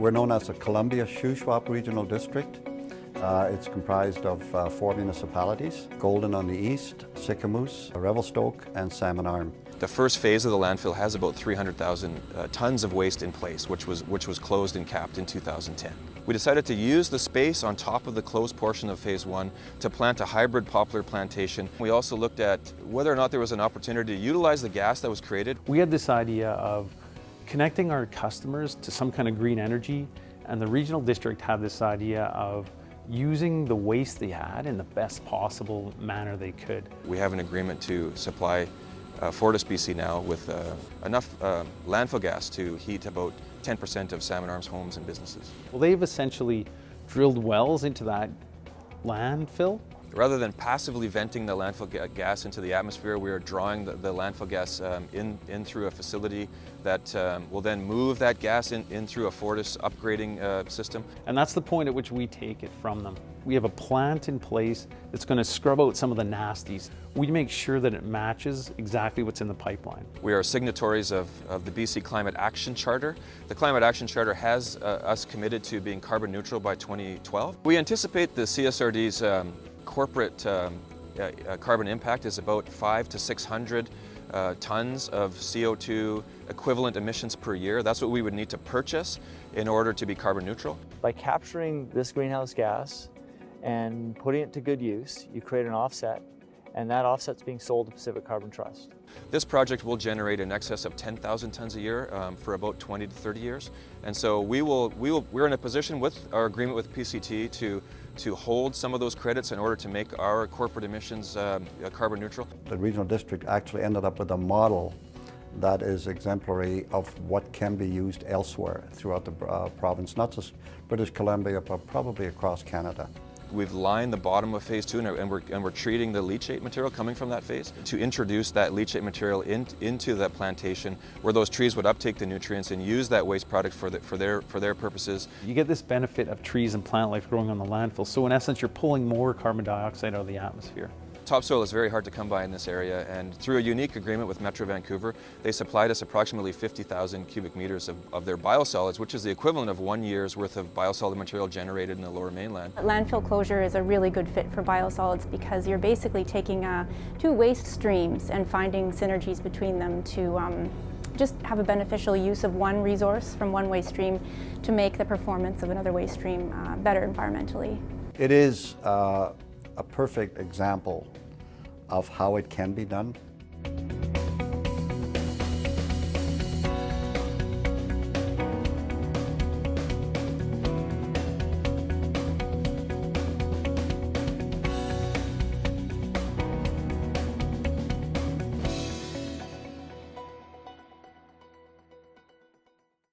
We're known as the Columbia Shuswap Regional District. It's comprised of 4 municipalities: Golden on the east, Sicamous, Revelstoke, and Salmon Arm. The first phase of the landfill has about 300,000 tons of waste in place, which was closed and capped in 2010. We decided to use the space on top of the closed portion of phase 1 to plant a hybrid poplar plantation. We also looked at whether or not there was an opportunity to utilize the gas that was created. We had this idea of connecting our customers to some kind of green energy, and the regional district had this idea of using the waste they had in the best possible manner they could. We have an agreement to supply Fortis BC now with enough landfill gas to heat about 10% of Salmon Arm's homes and businesses. Well, they've essentially drilled wells into that landfill. Rather than passively venting the landfill gas into the atmosphere, we are drawing the landfill gas in through a facility that will then move that gas in through a Fortis upgrading system. And that's the point at which we take it from them. We have a plant in place that's going to scrub out some of the nasties. We make sure that it matches exactly what's in the pipeline. We are signatories of the BC Climate Action Charter. The Climate Action Charter has us committed to being carbon neutral by 2012. We anticipate the CSRD's corporate carbon impact is about 500 to 600 tons of CO2 equivalent emissions per year. That's what we would need to purchase in order to be carbon neutral. By capturing this greenhouse gas and putting it to good use, you create an offset, and that offset's being sold to Pacific Carbon Trust. This project will generate in excess of 10,000 tons a year for about 20 to 30 years. And so we're in a position with our agreement with PCT to hold some of those credits in order to make our corporate emissions carbon neutral. The regional district actually ended up with a model that is exemplary of what can be used elsewhere throughout the province, not just British Columbia, but probably across Canada. We've lined the bottom of phase 2 and we're treating the leachate material coming from that phase to introduce that leachate material into that plantation where those trees would uptake the nutrients and use that waste product for their purposes. You get this benefit of trees and plant life growing on the landfill, so in essence you're pulling more carbon dioxide out of the atmosphere. Topsoil is very hard to come by in this area, and through a unique agreement with Metro Vancouver, they supplied us approximately 50,000 cubic meters of their biosolids, which is the equivalent of 1 year's worth of biosolid material generated in the Lower Mainland. Landfill closure is a really good fit for biosolids because you're basically taking two waste streams and finding synergies between them to just have a beneficial use of one resource from one waste stream to make the performance of another waste stream better environmentally. It is a perfect example of how it can be done.